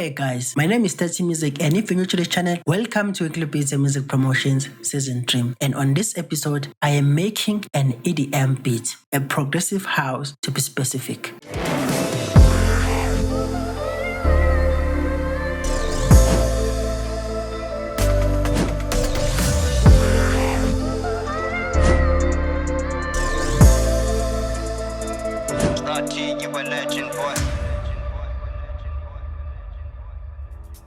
Hey guys, my name is Tati Music, and if you're new to the channel, welcome to Weekly Beats and Music Promotions Season 3. And on this episode, I am making an EDM beat, a progressive house to be specific.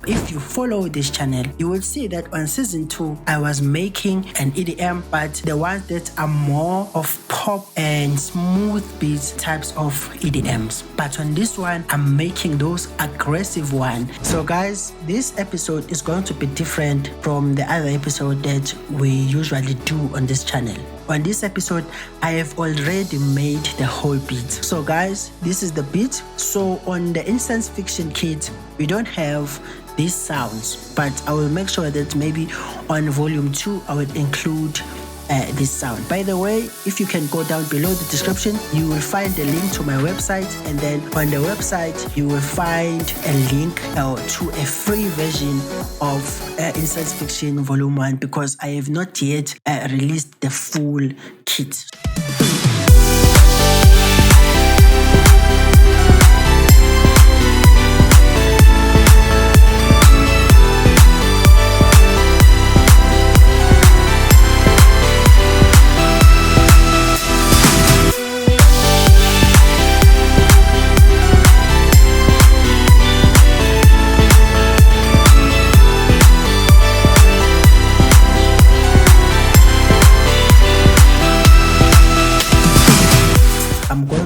If you follow this channel, you will see that on season 2, I was making an EDM, but the ones that are more of pop and smooth beats types of EDMs. But on this one, I'm making those aggressive ones. So guys, this episode is going to be different from the other episode that we usually do on this channel. On this episode, I have already made the whole beat. So guys, this is the beat. So on the Instance Fiction kit, we don't have these sounds, but I will make sure that maybe on volume 2, I will include this sound. By the way, if you can go down below the description, you will find the link to my website, and then on the website you will find a link to a free version of Instance Fiction Volume 1, because I have not yet released the full kit.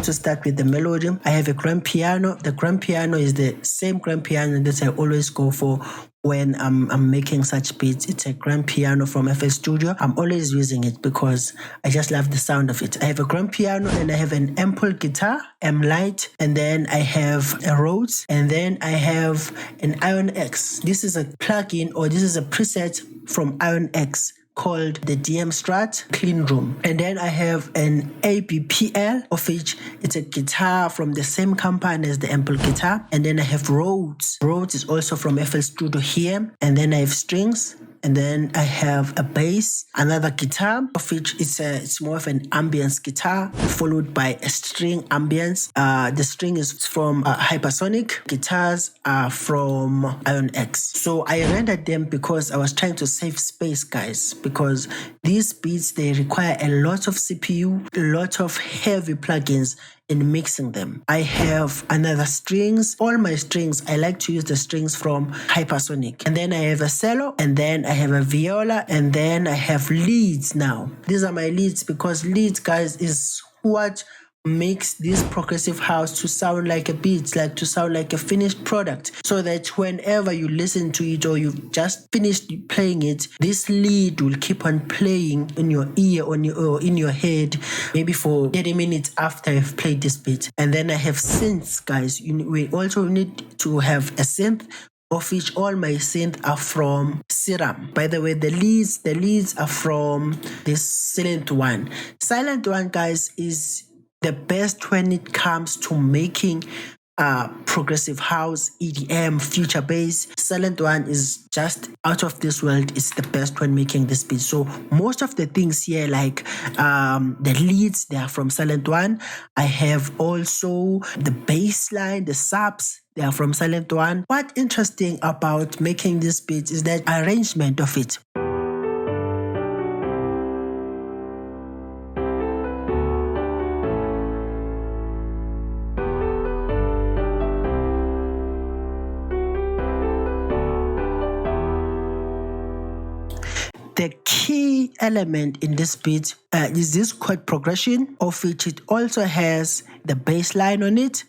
To start with the melody, I have a grand piano. The grand piano is the same grand piano that I always go for when I'm making such beats. It's a grand piano from FL Studio. I'm always using it because I just love the sound of it. I have a grand piano, and I have an ample guitar, light, and then I have a Rhodes, and then I have an Ion X. This is a plugin, or this is a preset from Ion X called the DM Strat Clean Room. And then I have an ABPL, of which it's a guitar from the same company as the ample guitar. And then I have Rhodes. Rhodes is also from FL Studio here. And then I have strings. And then I have a bass, another guitar, of which it's more of an ambience guitar, followed by a string ambience. The string is from Hypersonic. Guitars are from Ion X. So I rendered them because I was trying to save space, guys, because these beats, they require a lot of CPU, a lot of heavy plugins in mixing them. I have another strings. All my strings, I like to use the strings from Hypersonic. And then I have a cello, and then I have a viola, and then I have leads now. These are my leads, because leads, guys, is what makes this progressive house to sound like a beat, like to sound like a finished product, so that whenever you listen to it or you've just finished playing it, this lead will keep on playing in your ear or in your head, maybe for 30 minutes after I've played this beat. And then I have synths, guys. We also need to have a synth, of which all my synths are from Serum. By the way, the leads are from this Silent One. Silent One, guys, is the best when it comes to making progressive house, EDM, future bass. Silent One is just out of this world. It's the best when making this beat. So most of the things here, like the leads, they are from Silent One. I have also the bass line, the subs, they are from Silent One. What's interesting about making this beat is that arrangement of it. The key element in this beat is this chord progression, of which it also has the bass line on it.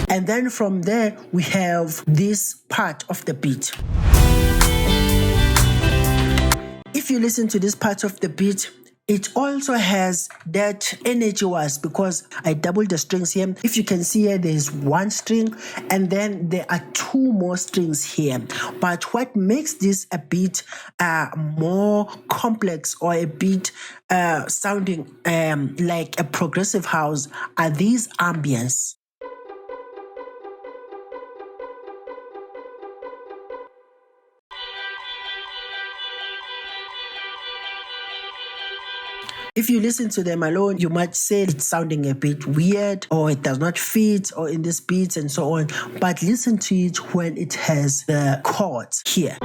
And then from there, we have this part of the beat. If you listen to this part of the beat, it also has that energy was, because I doubled the strings here. If you can see here, there is one string, and then there are two more strings here. But what makes this a bit more complex, or a bit sounding like a progressive house, are these ambience. If you listen to them alone, you might say it's sounding a bit weird or it does not fit or in this beats and so on. But listen to it when it has the chords here.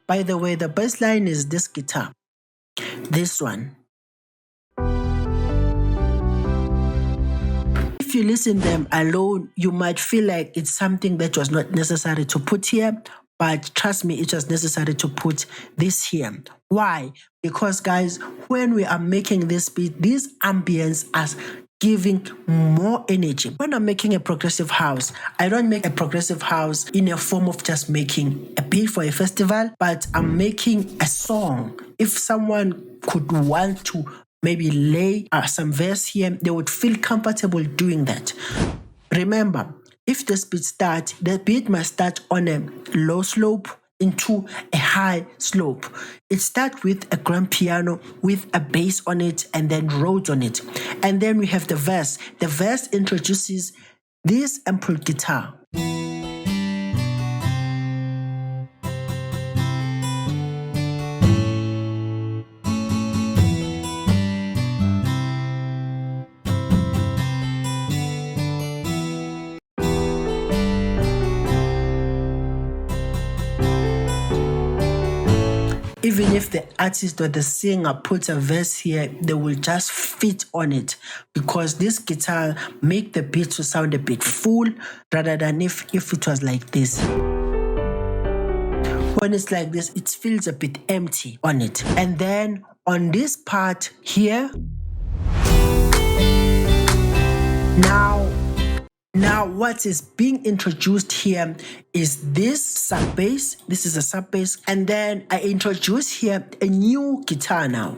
By the way, the bass line is this guitar, this one. If you listen them alone, you might feel like it's something that was not necessary to put here, but trust me, it was necessary to put this here. Why? Because guys, when we are making this beat, these ambience are giving more energy. When I'm making a progressive house, I don't make a progressive house in a form of just making a beat for a festival, but I'm making a song. If someone could want to maybe lay some verse here, they would feel comfortable doing that. Remember, if this beat starts, the beat must start on a low slope into a high slope. It starts with a grand piano with a bass on it and then Rhodes on it. And then we have the verse. The verse introduces this amplified guitar. Even if the artist or the singer puts a verse here, they will just fit on it because this guitar make the beat to sound a bit full rather than if it was like this. When it's like this, it feels a bit empty on it. And then on this part here, now what is being introduced here is this sub bass. This is a sub bass. And then I introduce here a new guitar now.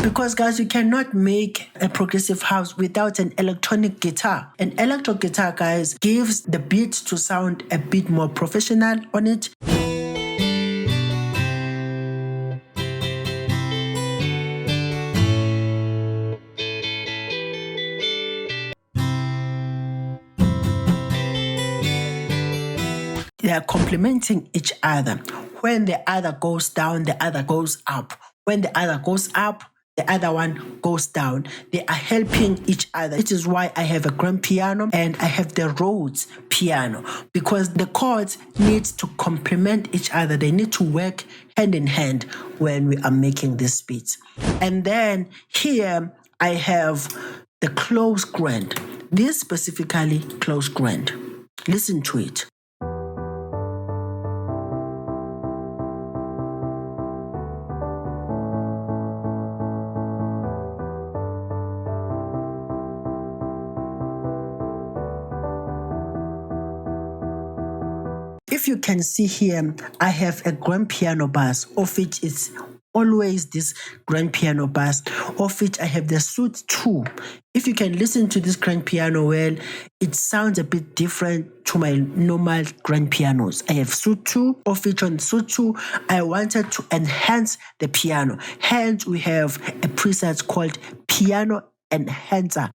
Because guys, you cannot make a progressive house without an electronic guitar. An electric guitar, guys, gives the beat to sound a bit more professional on it. They are complementing each other. When the other goes down, the other goes up. When the other goes up, the other one goes down. They are helping each other. It is why I have a grand piano and I have the Rhodes piano, because the chords need to complement each other. They need to work hand in hand when we are making these beats. And then here I have the close grand. This specifically close grand. Listen to it. If you can see here, I have a grand piano bass, of which it's always this grand piano bass, of which I have the suite 2. If you can listen to this grand piano well, it sounds a bit different to my normal grand pianos. I have suite 2, of which on suite 2, I wanted to enhance the piano. Hence, we have a preset called Piano Enhancer.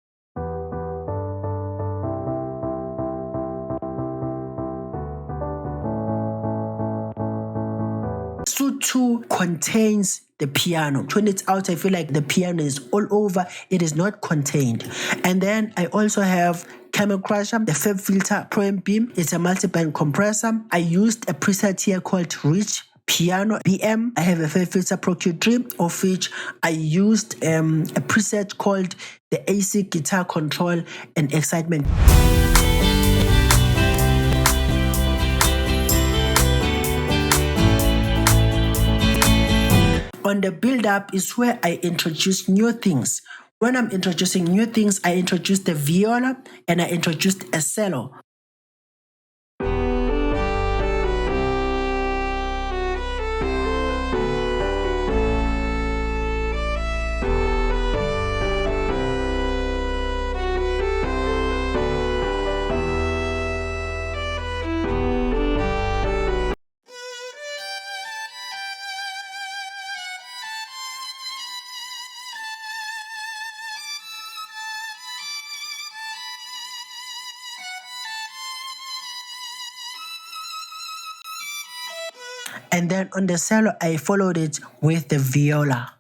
Suite 2 contains the piano. When it's out, I feel like the piano is all over. It is not contained. And then I also have Camel Crusher, the Fab Filter Pro M Beam. It's a multi-band compressor. I used a preset here called Rich Piano BM. I have a Fab Filter Pro Q3, of which I used a preset called the AC Guitar Control and Excitement. On the build-up is where I introduce new things. When I'm introducing new things, I introduce the viola and I introduced a cello. And then on the cello, I followed it with the viola.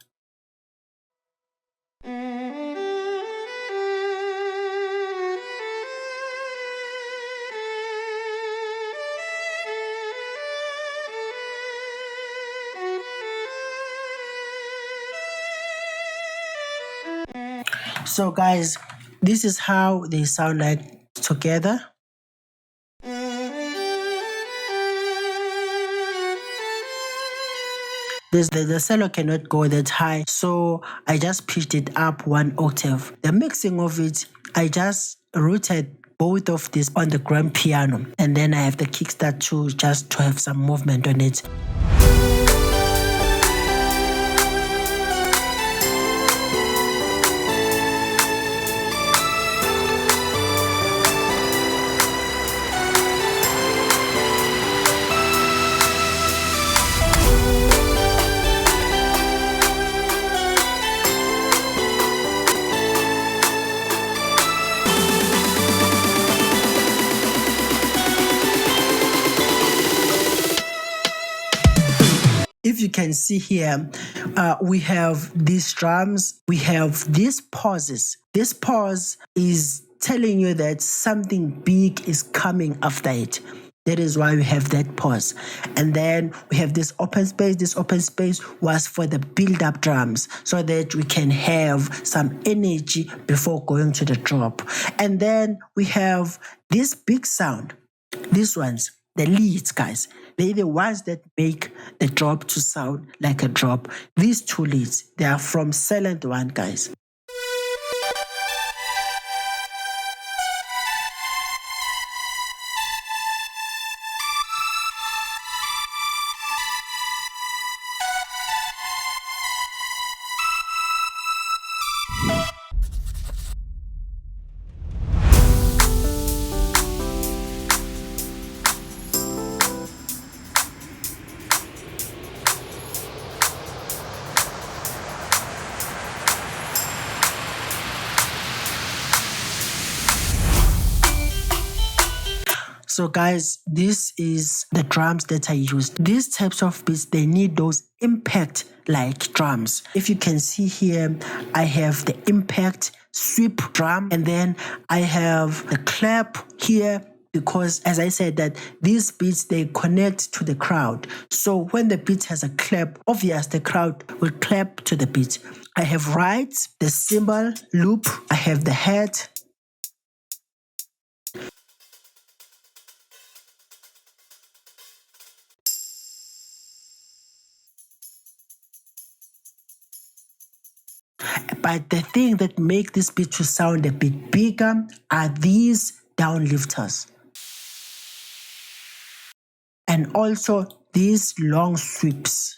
So guys, this is how they sound like together. The cello cannot go that high, so I just pitched it up one octave. The mixing of it, I just rooted both of these on the grand piano, and then I have the kickstart too, just to have some movement on it. If you can see here, we have these drums, we have these pauses. This pause is telling you that something big is coming after it. That is why we have that pause. And then we have this open space. This open space was for the build-up drums so that we can have some energy before going to the drop. And then we have this big sound, these ones. The leads, guys, they're the ones that make the drop to sound like a drop. These two leads, they are from Silent One, guys. So guys, this is the drums that I used. These types of beats, they need those impact like drums. If you can see here, I have the impact sweep drum, and then I have the clap here, because as I said that these beats, they connect to the crowd. So when the beat has a clap, obvious the crowd will clap to the beat. I have rides, the cymbal loop, I have the head, but the thing that make this beat to sound a bit bigger are these downlifters. And also these long sweeps.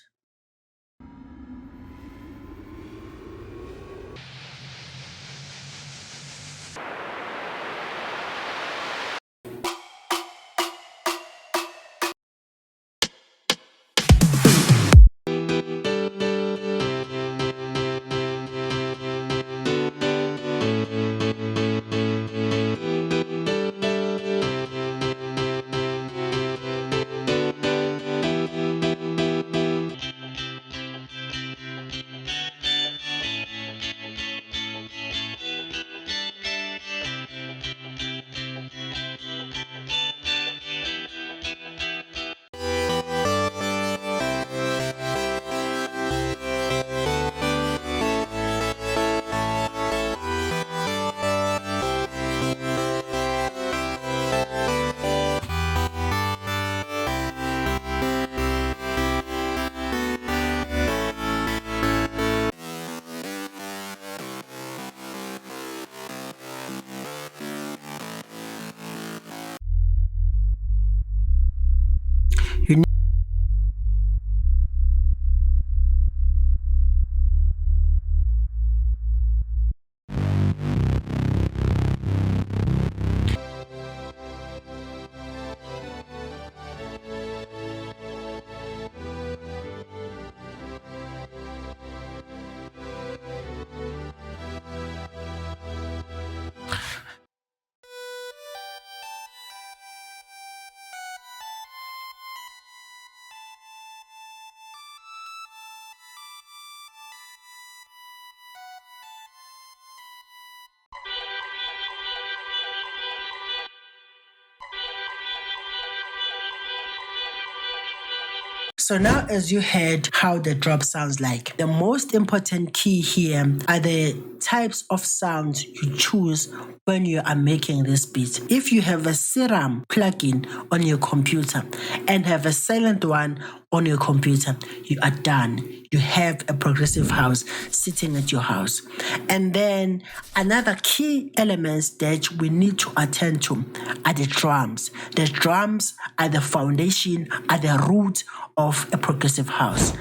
So now, as you heard how the drop sounds like, the most important key here are the types of sounds you choose when you are making this beat. If you have a serum plugin on your computer and have a silent one on your computer, you are done. You have a progressive house sitting at your house. And then another key elements that we need to attend to are the drums. The drums are the foundation, are the root of a progressive house.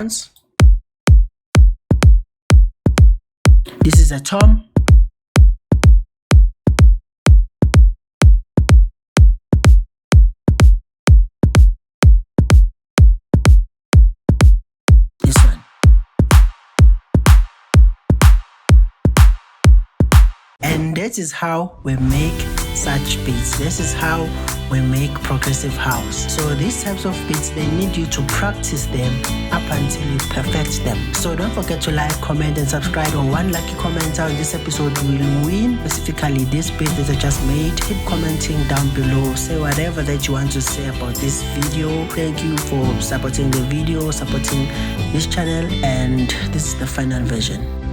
This is a tom. This one. And that is how we make such beats. This is how we make progressive house. So these types of beats, they need you to practice them up until you perfect them. So don't forget to like, comment, and subscribe. Or one lucky commenter on this episode will win specifically this beat that I just made. Keep commenting down below. Say whatever that you want to say about this video. Thank you for supporting the video, supporting this channel, and this is the final version.